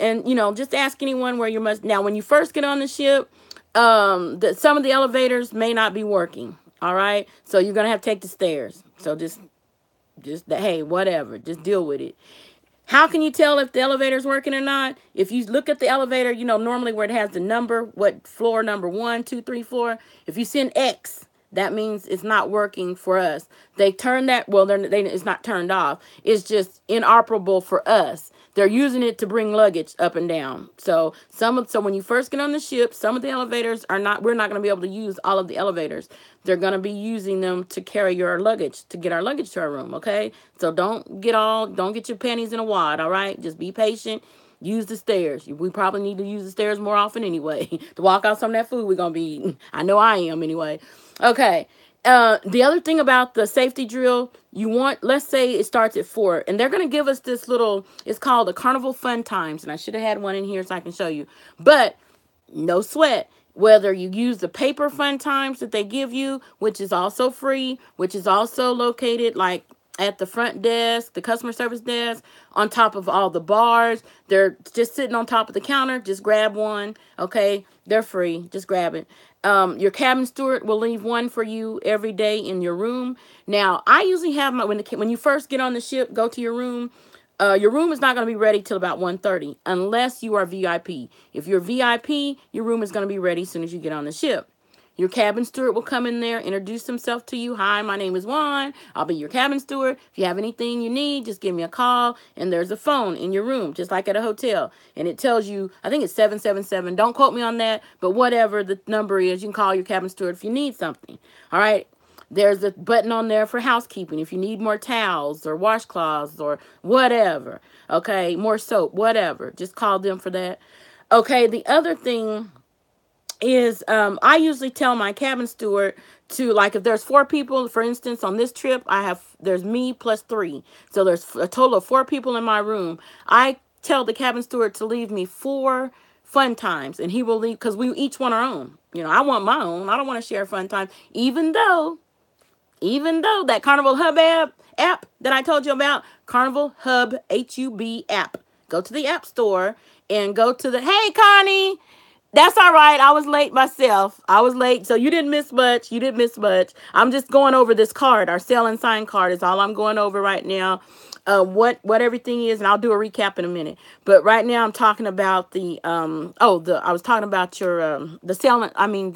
ask anyone where you must. Now, when you first get on the ship, some of the elevators may not be working. All right, so you're gonna have to take the stairs. So hey, whatever, just deal with it. How can you tell if the elevator's working or not? If you look at the elevator, normally where it has the number, what floor number 1, 2, 3, 4. If you see an X, that means it's not working for us. They turn that, it's not turned off. It's just inoperable for us. They're using it to bring luggage up and down. So when you first get on the ship, some of the elevators we're not going to be able to use all of the elevators. They're going to be using them to carry your luggage, to get our luggage to our room, okay? So don't get your panties in a wad, all right? Just be patient. Use the stairs. We probably need to use the stairs more often anyway to walk out some of that food we're going to be eating. I know I am anyway. Okay. The other thing about the safety drill, let's say it starts at 4, and they're going to give us this it's called the Carnival Fun Times, and I should have had one in here so I can show you. But no sweat. Whether you use the paper fun times that they give you, which is also free, which is also located like at the front desk, the customer service desk, on top of all the bars. They're just sitting on top of the counter. Just grab one. Okay, they're free. Just grab it. Your cabin steward will leave one for you every day in your room. Now, I usually have when you first get on the ship, go to your room. Your room is not going to be ready till about 1:30 unless you are VIP. If you're VIP, your room is going to be ready as soon as you get on the ship. Your cabin steward will come in there, introduce himself to you. Hi, my name is Juan. I'll be your cabin steward. If you have anything you need, just give me a call. And there's a phone in your room, just like at a hotel. And it tells you, I think it's 777. Don't quote me on that, but whatever the number is, you can call your cabin steward if you need something. All right. There's a button on there for housekeeping. If you need more towels or washcloths or whatever, okay, more soap, whatever, just call them for that. Okay, the other thing is I usually tell my cabin steward to, like, if there's 4 people, for instance, on this trip, there's me plus 3. So there's a total of 4 people in my room. I tell the cabin steward to leave me 4 fun times, and he will leave, because we each want our own. I want my own. I don't want to share fun times, even though that Carnival Hub app that I told you about, Carnival Hub HUB app. Go to the app store and go to the, hey, Connie, that's all right. I was late myself. I was late, so you didn't miss much. You didn't miss much. I'm just going over this card. Our sell and sign card is all I'm going over right now. What everything is, and I'll do a recap in a minute. But right now I'm talking about I was talking about your the sell. I mean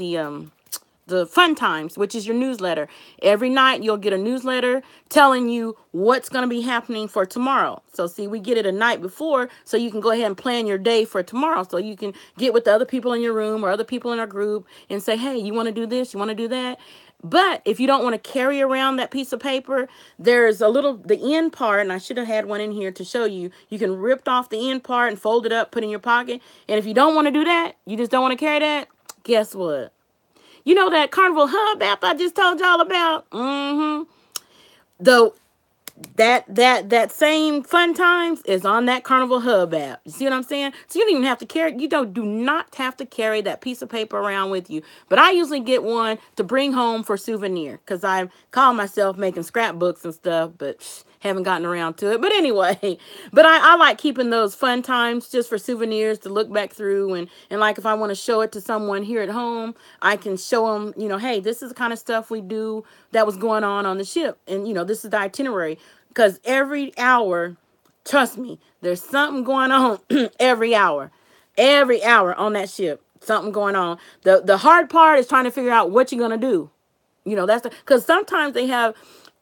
the fun times, which is your newsletter. Every night you'll get a newsletter telling you what's going to be happening for tomorrow. So see, we get it a night before, so you can go ahead and plan your day for tomorrow. So you can get with the other people in your room or other people in our group and say, hey, you want to do this? You want to do that? But if you don't want to carry around that piece of paper, there's the end part, and I should have had one in here to show you. You can rip off the end part and fold it up, put it in your pocket. And if you don't want to do that, you just don't want to carry that, guess what? You know that Carnival Hub app I just told y'all about? Though that same fun times is on that Carnival Hub app. You see what I'm saying? So you don't even have to carry, do not have to carry that piece of paper around with you. But I usually get one to bring home for souvenir, because I call myself making scrapbooks and stuff, but haven't gotten around to it. But anyway, but I like keeping those fun times just for souvenirs to look back through. And like, if I want to show it to someone here at home, I can show them, hey, this is the kind of stuff we do that was going on the ship. And, this is the itinerary. Because every hour, trust me, there's something going on every hour on that ship, something going on. The hard part is trying to figure out what you're going to do. Because sometimes they have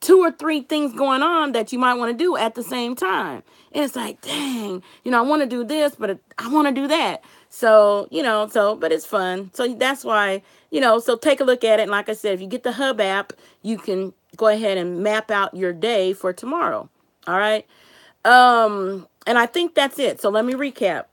2 or 3 things going on that you might want to do at the same time. And it's like, dang, I want to do this, but I want to do that. So, but it's fun. So that's why, so take a look at it. And like I said, if you get the Hub app, you can go ahead and map out your day for tomorrow. All right. And I think that's it. So let me recap.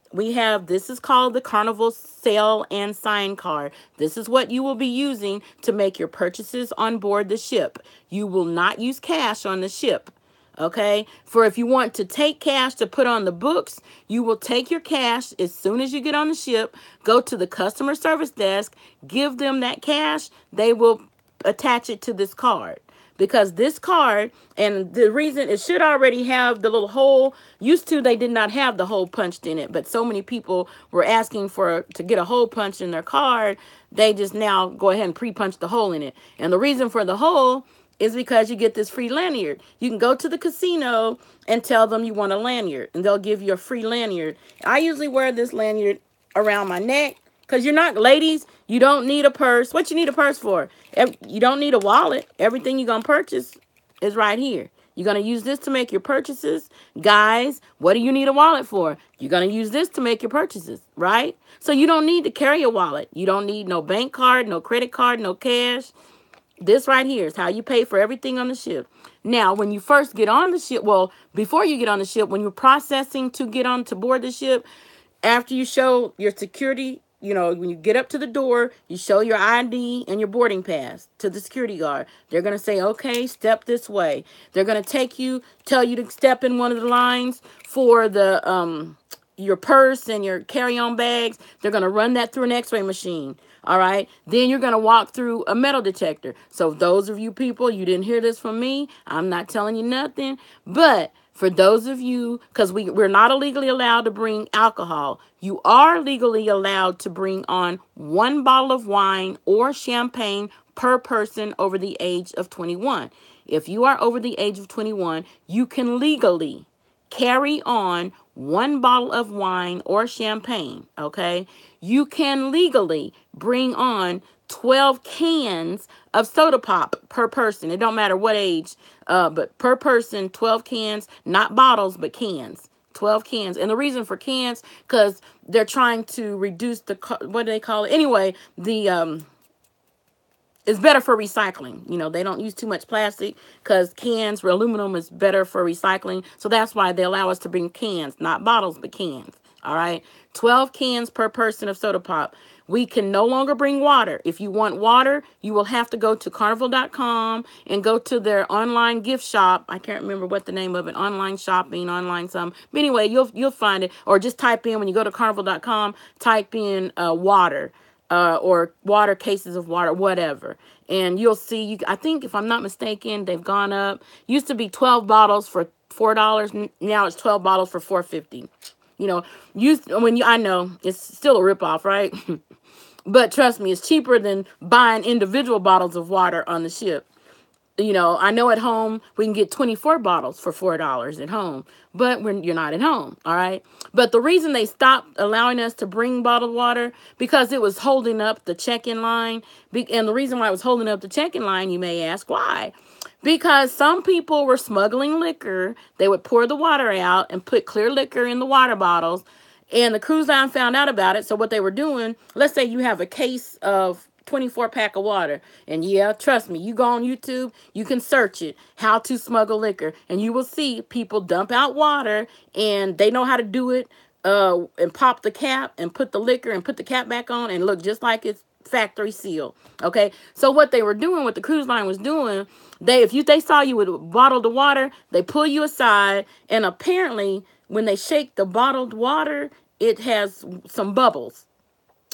This is called the Carnival Sale and Sign Card. This is what you will be using to make your purchases on board the ship. You will not use cash on the ship. Okay. For if you want to take cash to put on the books, you will take your cash as soon as you get on the ship, go to the customer service desk, give them that cash. They will attach it to this card. Because this card, and the reason it should already have the little hole, they did not have the hole punched in it, but so many people were asking to get a hole punched in their card, they just now go ahead and pre-punch the hole in it. And the reason for the hole is because you get this free lanyard. You can go to the casino and tell them you want a lanyard, and they'll give you a free lanyard. I usually wear this lanyard around my neck, because ladies, you don't need a purse. What you need a purse for? You don't need a wallet. Everything you're going to purchase is right here. You're going to use this to make your purchases. Guys, what do you need a wallet for? You're going to use this to make your purchases, right? So you don't need to carry a wallet. You don't need no bank card, no credit card, no cash. This right here is how you pay for everything on the ship. Now, when you first get on the ship, before you get on the ship, when you're processing to get on to board the ship, after you show your security, when you get up to the door, you show your ID and your boarding pass to the security guard. They're going to say, okay, step this way. They're going to tell you to step in one of the lines for your purse and your carry-on bags. They're going to run that through an x-ray machine. All right. Then you're going to walk through a metal detector. So those of you people, you didn't hear this from me. I'm not telling you nothing. But for those of you, because we're not illegally allowed to bring alcohol, you are legally allowed to bring on 1 bottle of wine or champagne per person over the age of 21. If you are over the age of 21, you can legally carry on 1 bottle of wine or champagne, okay? You can legally bring on 12 cans of soda pop per person. It don't matter what age, but per person, 12 cans, not bottles, but cans. 12 cans. And the reason for cans, because they're trying to reduce the, what do they call it? Anyway, the, it's better for recycling. You know, they don't use too much plastic because cans, aluminum is better for recycling. So that's why they allow us to bring cans, not bottles, but cans. All right. 12 cans per person of soda pop. We can no longer bring water. If you want water, you will have to go to carnival.com and go to their online gift shop. I can't remember what the name of it. Online shopping, online some. But anyway, you'll find it. Or just type in, when you go to carnival.com, type in water. Or water, cases of water, whatever. And you'll see, I think, if I'm not mistaken, they've gone up. Used to be 12 bottles for $4. Now it's 12 bottles for $4.50. You know, I know it's still a ripoff, right? But trust me, it's cheaper than buying individual bottles of water on the ship. You know, I know at home we can get 24 bottles for $4 at home, but when you're not at home, all right? But the reason they stopped allowing us to bring bottled water, because it was holding up the check-in line. And the reason why it was holding up the check-in line, you may ask, why? Because some people were smuggling liquor. They would pour the water out and put clear liquor in the water bottles. And the cruise line found out about it. So what they were doing, let's say you have a case of 24 pack of water. And yeah, trust me, you go on YouTube, you can search it, how to smuggle liquor. And you will see people dump out water, and they know how to do it, and pop the cap and put the liquor and put the cap back on and look just like it's factory seal. Okay. So what they were doing, what the cruise line was doing, they saw you with bottled water, they pull you aside, and apparently when they shake the bottled water, it has some bubbles.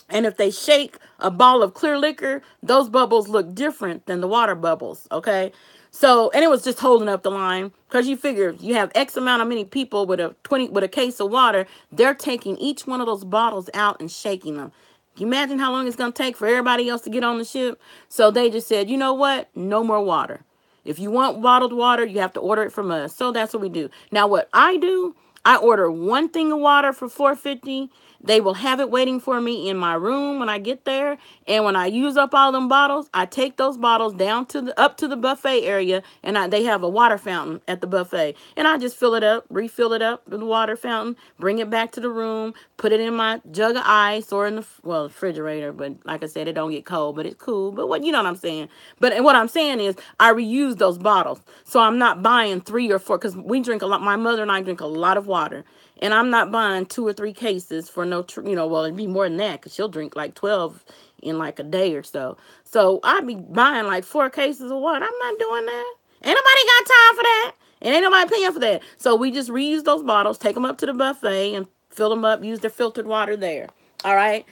And if they shake a ball of clear liquor, those bubbles look different than the water bubbles, okay? So, and it was just holding up the line, because you figure you have X amount of many people with a case of water, they're taking each one of those bottles out and shaking them. Can you imagine how long it's going to take for everybody else to get on the ship? So they just said, you know what? No more water. If you want bottled water, you have to order it from us. So that's what we do. Now, what I do, I order one thing of water for $4.50. They will have it waiting for me in my room when I get there. And when I use up all them bottles, I take those bottles down to up to the buffet area, and they have a water fountain at the buffet. And I just fill it up, refill it up with the water fountain, bring it back to the room, put it in my jug of ice or in the refrigerator. But like I said, it don't get cold, but it's cool. But you know what I'm saying? And what I'm saying is I reuse those bottles. So I'm not buying 3 or 4, because we drink a lot. My mother and I drink a lot of water. And I'm not buying 2 or 3 cases for no, well, it'd be more than that, because she'll drink like 12 in like a day or so. So I'd be buying like 4 cases of water. I'm not doing that. Ain't nobody got time for that. And ain't nobody paying for that. So we just reuse those bottles, take them up to the buffet and fill them up, use their filtered water there. All right.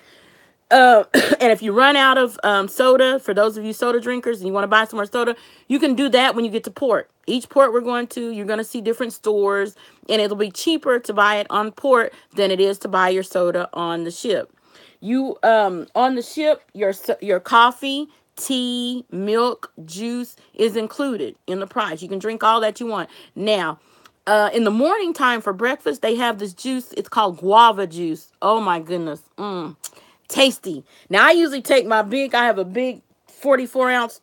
And if you run out of soda, for those of you soda drinkers and you want to buy some more soda, you can do that when you get to port. Each port we're going to, you're going to see different stores, and it'll be cheaper to buy it on port than it is to buy your soda on the ship. You on the ship, your coffee, tea, milk, juice is included in the price. You can drink all that you want. Now, in the morning time for breakfast, they have this juice. It's called guava juice. Oh my goodness. Tasty. Now I usually take I have a big 44-ounce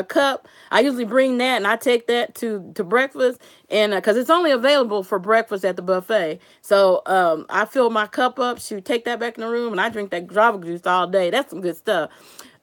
cup. I usually bring that, and I take that to breakfast, and because it's only available for breakfast at the buffet. So I fill my cup up, take that back in the room, and I drink that guava juice all day. That's some good stuff.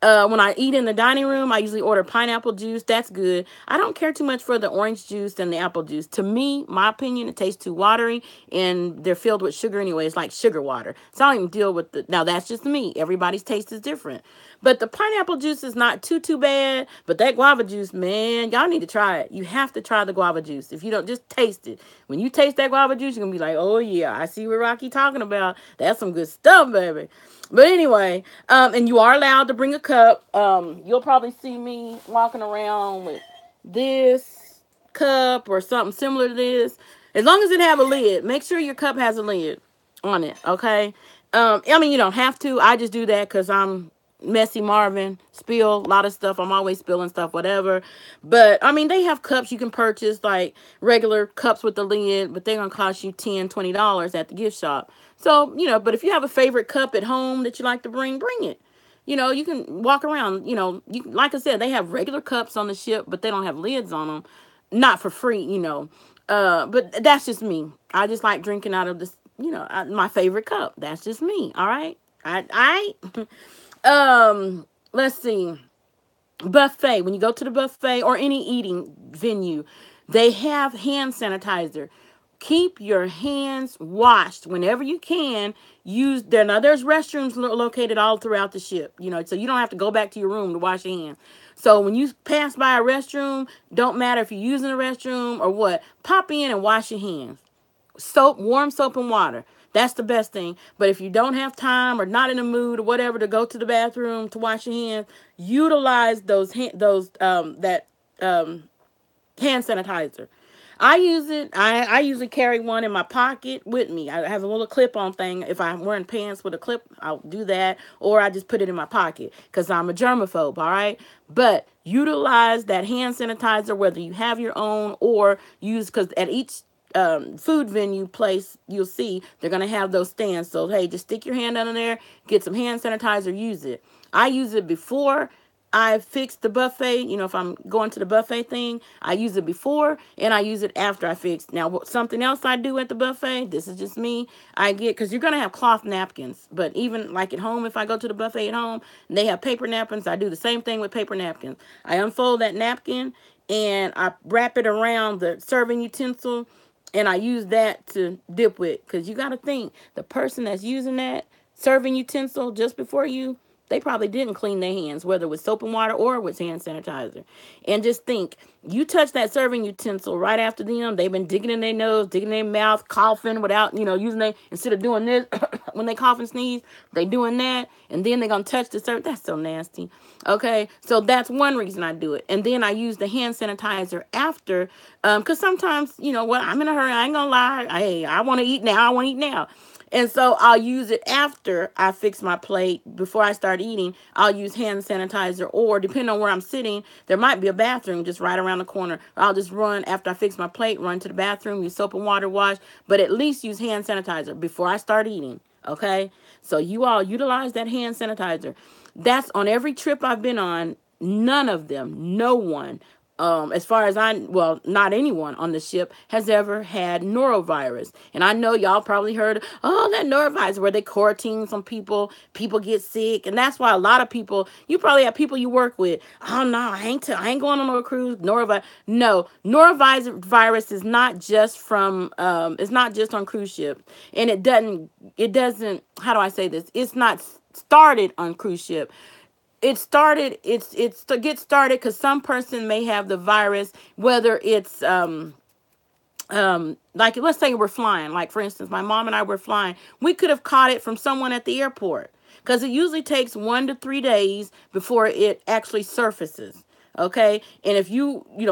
When I eat in the dining room, I usually order pineapple juice. That's good. I don't care too much for the orange juice and the apple juice. To me, my opinion, it tastes too watery, and they're filled with sugar anyway. It's like sugar water. So I don't even deal with now that's just me. Everybody's taste is different. But the pineapple juice is not too bad. But that guava juice, man, y'all need to try it. You have to try the guava juice. If you don't, just taste it. When you taste that guava juice, you're going to be like, oh yeah, I see what Rocky talking about. That's some good stuff, baby. But anyway, and you are allowed to bring a cup. You'll probably see me walking around with this cup or something similar to this. As long as it have a lid, make sure your cup has a lid on it, okay? I mean, you don't have to. I just do that because I'm messy Marvin, spill a lot of stuff. I'm always spilling stuff, whatever. But I mean, they have cups you can purchase, like regular cups with the lid, but they're gonna cost you $10-$20 at the gift shop. So, but if you have a favorite cup at home that you like to bring it. You can walk around. Like I said, they have regular cups on the ship, but they don't have lids on them. Not for free. But that's just me. I just like drinking out of this, my favorite cup. That's just me. All right. Let's see. Buffet. When you go to the buffet or any eating venue, they have hand sanitizer. Keep your hands washed whenever you can. Use there now. There's restrooms located all throughout the ship. So you don't have to go back to your room to wash your hands. So when you pass by a restroom, don't matter if you're using a restroom or what, pop in and wash your hands. Soap, warm soap and water. That's the best thing. But if you don't have time or not in the mood or whatever to go to the bathroom to wash your hands, utilize that hand sanitizer. I use it. I usually carry one in my pocket with me. I have a little clip-on thing. If I'm wearing pants with a clip, I'll do that. Or I just put it in my pocket because I'm a germaphobe, all right? But utilize that hand sanitizer, whether you have your own or use, because at each food venue place, you'll see they're going to have those stands. So, hey, just stick your hand under there, get some hand sanitizer, use it. I use it before I fix the buffet. If I'm going to the buffet thing, I use it before and I use it after I fix. Now, something else I do at the buffet, this is just me, because you're going to have cloth napkins. But even like at home, if I go to the buffet at home and they have paper napkins, I do the same thing with paper napkins. I unfold that napkin and I wrap it around the serving utensil and I use that to dip with. Because you got to think, the person that's using that serving utensil just before you, they probably didn't clean their hands, whether with soap and water or with hand sanitizer. And just think, you touch that serving utensil right after them, they've been digging in their nose, digging in their mouth, coughing without, using instead of doing this, when they cough and sneeze, they doing that, and then they're going to touch the serving. That's so nasty. Okay, so that's one reason I do it. And then I use the hand sanitizer after, because sometimes, I'm in a hurry, I ain't going to lie. Hey, I want to eat now. And so I'll use it after I fix my plate. Before I start eating, I'll use hand sanitizer, or depending on where I'm sitting, there might be a bathroom just right around the corner. I'll just run after I fix my plate, run to the bathroom, use soap and water wash, but at least use hand sanitizer before I start eating. Okay? So you all utilize that hand sanitizer. That's on every trip I've been on. None of them, no one, as far as not anyone on the ship has ever had norovirus. And I know y'all probably heard, that norovirus, where they quarantine some people get sick. And that's why a lot of people, you probably have people you work with, oh no, I ain't going on no cruise, norovirus. No, norovirus is not just it's not just on cruise ships. And it doesn't, how do I say this? It's not started on cruise ship. It's to get started because some person may have the virus, whether it's like, let's say we're flying, like for instance, my mom and I were flying, we could have caught it from someone at the airport, because it usually takes 1 to 3 days before it actually surfaces. Okay. And if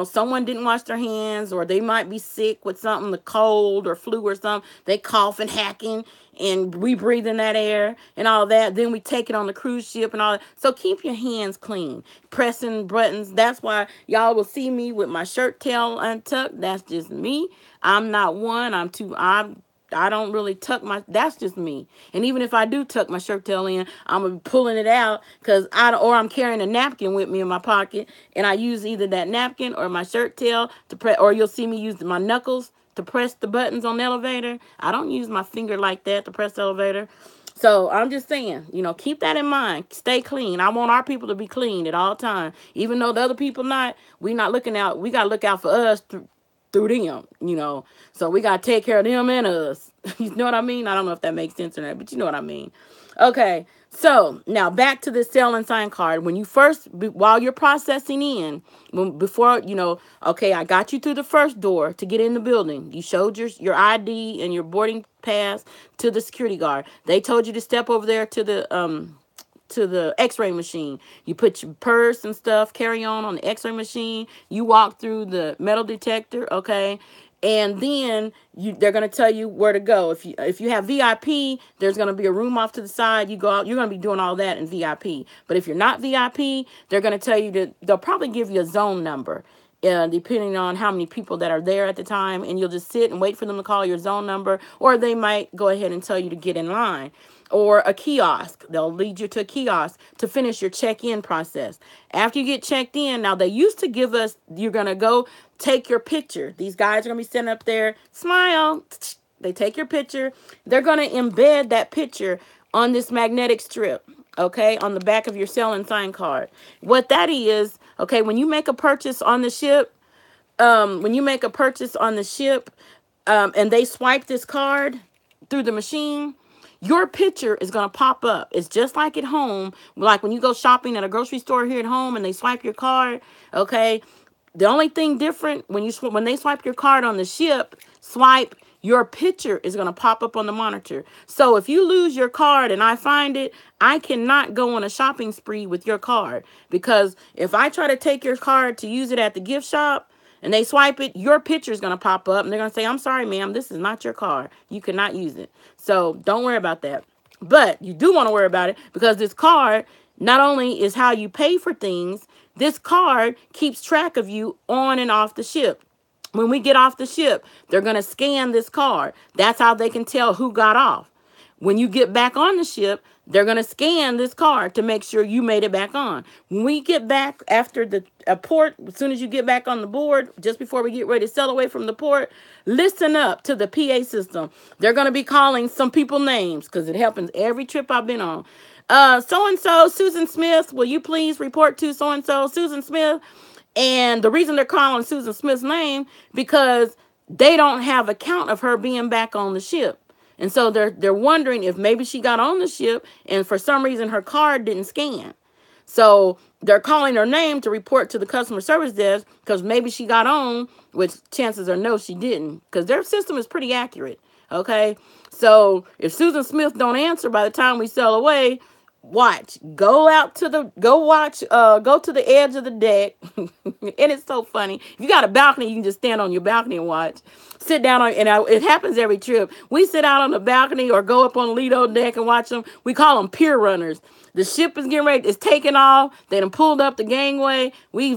someone didn't wash their hands, or they might be sick with something, the cold or flu or something, they cough and hacking, and we breathe in that air and all that. Then we take it on the cruise ship and all that. So keep your hands clean, pressing buttons. That's why y'all will see me with my shirt tail untucked. That's just me. I'm not one. I don't really that's just me. And even if I do tuck my shirt tail in, I'm pulling it out or I'm carrying a napkin with me in my pocket, and I use either that napkin or my shirt tail to press, or you'll see me use my knuckles to press the buttons on the elevator. I don't use my finger like that to press the elevator. So I'm just saying, keep that in mind. Stay clean. I want our people to be clean at all times. Even though the other people not, we not looking out. We got to look out for us through them, So we got to take care of them and us. You know what I mean? I don't know if that makes sense or not, but you know what I mean. Okay. So now back to the sell and sign card. When you while you're processing in, before, okay, I got you through the first door to get in the building. You showed your ID and your boarding pass to the security guard. They told you to step over there to the x-ray machine. You put your purse and stuff, carry on the x-ray machine. You walk through the metal detector, okay? And then they're going to tell you where to go. If you have VIP, there's going to be a room off to the side. You go out, you're going to be doing all that in VIP. But if you're not VIP, they're going to tell you they'll probably give you a zone number, depending on how many people that are there at the time. And you'll just sit and wait for them to call your zone number, or they might go ahead and tell you to get in line. or a kiosk. They'll lead you to a kiosk to finish your check-in process. After you get checked in, now they used to give us, you're going to go take your picture. These guys are going to be sitting up there, smile. They take your picture. They're going to embed that picture on this magnetic strip, okay, on the back of your sell and sign card. What that is, okay, when you make a purchase on the ship, and they swipe this card through the machine, your picture is going to pop up. It's just like at home, like when you go shopping at a grocery store here at home and they swipe your card, okay? The only thing different when they swipe your card on the ship, your picture is going to pop up on the monitor. So if you lose your card and I find it, I cannot go on a shopping spree with your card, because if I try to take your card to use it at the gift shop and they swipe it, your picture is going to pop up and they're going to say, I'm sorry, ma'am, this is not your card. You cannot use it. So don't worry about that. But you do want to worry about it, because this card not only is how you pay for things, this card keeps track of you on and off the ship. When we get off the ship, they're going to scan this card. That's how they can tell who got off. When you get back on the ship, they're going to scan this card to make sure you made it back on. When we get back after the port, as soon as you get back on the board, just before we get ready to sail away from the port, listen up to the PA system. They're going to be calling some people names, because it happens every trip I've been on. So-and-so, Susan Smith, will you please report to so-and-so, Susan Smith? And the reason they're calling Susan Smith's name, because they don't have a count of her being back on the ship. And so they're wondering if maybe she got on the ship and for some reason her card didn't scan. So they're calling her name to report to the customer service desk, because maybe she got on, which chances are no, she didn't, because their system is pretty accurate. Okay. So if Susan Smith don't answer by the time we sail away, go to the edge of the deck. And it's so funny. If you got a balcony, you can just stand on your balcony and watch. Sit down it happens every trip. We sit out on the balcony or go up on the Lido deck and watch them. We call them pier runners. The ship is getting ready, it's taking off. They done pulled up the gangway. We